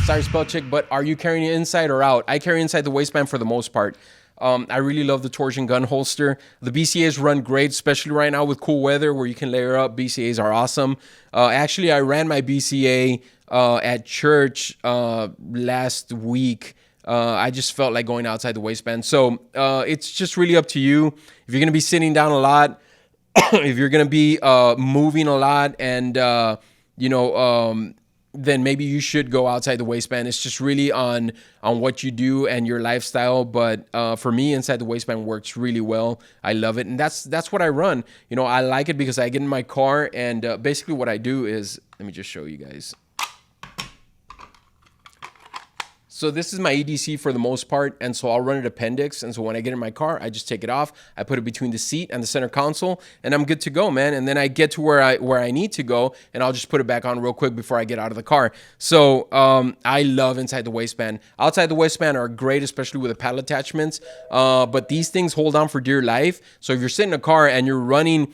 Sorry, spell check, but are you carrying it inside or out? I carry inside the waistband for the most part. I really love the torsion gun holster. The BCAs run great, especially right now with cool weather where you can layer up. BCAs are awesome. Actually, I ran my BCA at church last week. I just felt like going outside the waistband. So it's just really up to you. If you're going to be sitting down a lot, if you're going to be moving a lot and, then maybe you should go outside the waistband. It's just really on what you do and your lifestyle. But for me, inside the waistband works really well. I love it. And that's what I run. I like it because I get in my car and basically what I do is, let me just show you guys. So this is my EDC for the most part, and so I'll run it appendix. And so when I get in my car, I just take it off. I put it between the seat and the center console, and I'm good to go, man. And then I get to where I need to go, and I'll just put it back on real quick before I get out of the car. So I love inside the waistband. Outside the waistband are great, especially with the paddle attachments. But these things hold on for dear life. So if you're sitting in a car and you're running,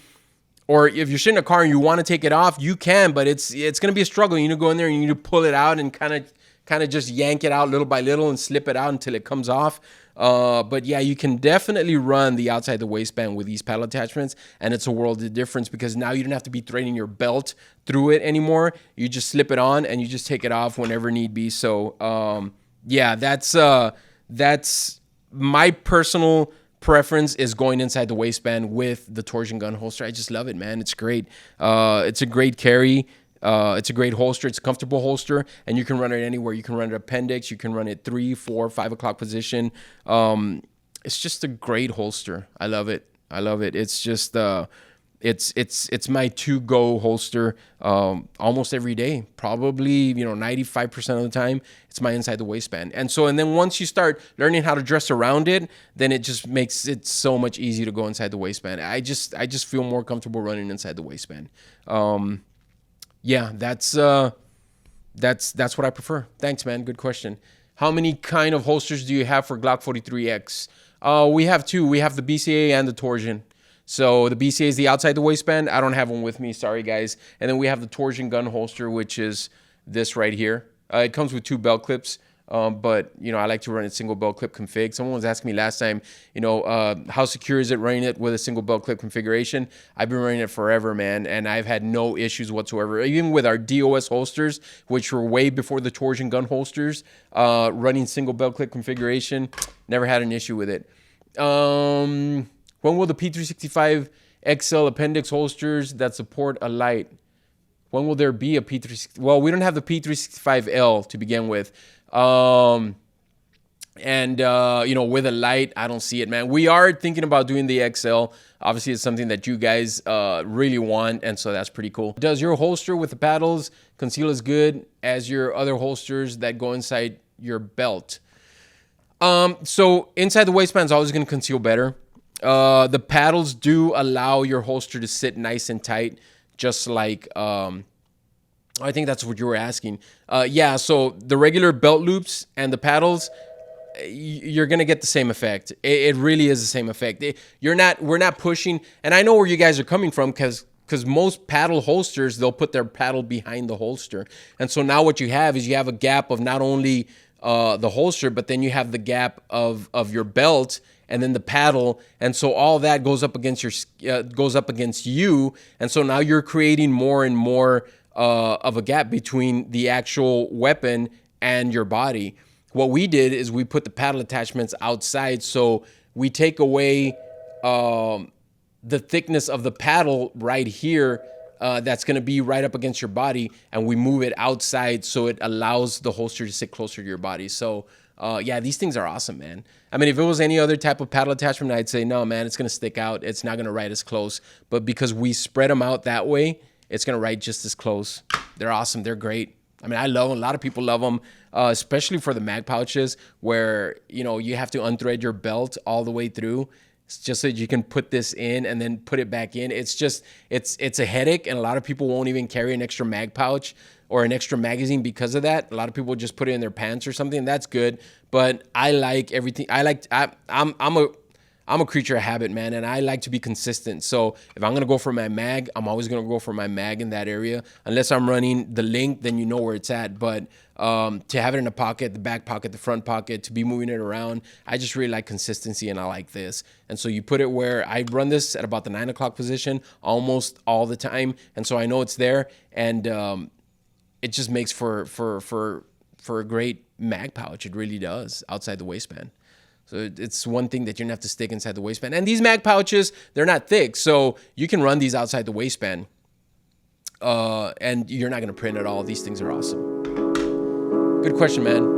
or if you're sitting in a car and you want to take it off, you can, but it's going to be a struggle. You need to go in there and you need to pull it out and kind of just yank it out little by little and slip it out until it comes off. But yeah, you can definitely run the outside the waistband with these paddle attachments, and it's a world of difference because now you don't have to be threading your belt through it anymore. You just slip it on and you just take it off whenever need be. So yeah, that's my personal preference is going inside the waistband with the torsion gun holster. I just love it, man. It's great. It's a great carry. It's a great holster. It's a comfortable holster, and you can run it anywhere. You can run it appendix. You can run it 3, 4, 5 o'clock position. It's just a great holster. I love it. It's just it's my to-go holster almost every day. Probably 95% of the time, it's my inside the waistband. And then once you start learning how to dress around it, then it just makes it so much easier to go inside the waistband. I just feel more comfortable running inside the waistband. Yeah, that's what I prefer. Thanks, man. Good question. How many kind of holsters do you have for Glock 43X? We have 2. We have the BCA and the torsion. So the BCA is the outside the waistband. I don't have one with me. Sorry, guys. And then we have the torsion gun holster, which is this right here. It comes with 2 belt clips. But I like to run a single belt clip config. Someone was asking me last time, how secure is it running it with a single belt clip configuration? I've been running it forever, man, and I've had no issues whatsoever. Even with our DOS holsters, which were way before the torsion gun holsters, running single belt clip configuration, never had an issue with it. When will the P365 XL appendix holsters that support a light? When will there be a P365? Well, we don't have the P365L to begin with. With a light, I don't see it, man. We are thinking about doing the XL. Obviously, it's something that you guys really want, and so that's pretty cool. Does your holster with the paddles conceal as good as your other holsters that go inside your belt? So inside the waistband is always going to conceal better. The paddles do allow your holster to sit nice and tight, just like I think that's what you were asking. Yeah, so the regular belt loops and the paddles, you're going to get the same effect. It really is the same effect. We're not pushing, and I know where you guys are coming from because most paddle holsters, they'll put their paddle behind the holster. And so now what you have is you have a gap of not only the holster, but then you have the gap of your belt and then the paddle, and so all that goes up against you, and so now you're creating more and more of a gap between the actual weapon and your body. What we did is we put the paddle attachments outside, so we take away the thickness of the paddle right here that's going to be right up against your body, and we move it outside so it allows the holster to sit closer to your body. So yeah, these things are awesome, man. I mean, if it was any other type of paddle attachment, I'd say, no, man, it's going to stick out. It's not going to ride as close. But because we spread them out that way, it's going to ride just as close. They're awesome. They're great. I mean, I love them. A lot of people love them, especially for the mag pouches where, you have to unthread your belt all the way through. It's just so you can put this in and then put it back in. It's a headache, and a lot of people won't even carry an extra mag pouch or an extra magazine because of that. A lot of people just put it in their pants or something, and that's good. But I like everything. I'm I'm a creature of habit, man, and I like to be consistent. So if I'm gonna go for my mag, I'm always gonna go for my mag in that area. Unless I'm running the link, then you know where it's at. But to have it in the pocket, the back pocket, the front pocket, to be moving it around, I just really like consistency, and I like this. And so you put it where I run this at about the 9 o'clock position almost all the time, and so I know it's there, and it just makes for a great mag pouch. It really does, outside the waistband. So it's one thing that you're gonna have to stick inside the waistband. And these mag pouches, they're not thick, so you can run these outside the waistband, and you're not gonna print at all. These things are awesome. Good question, man.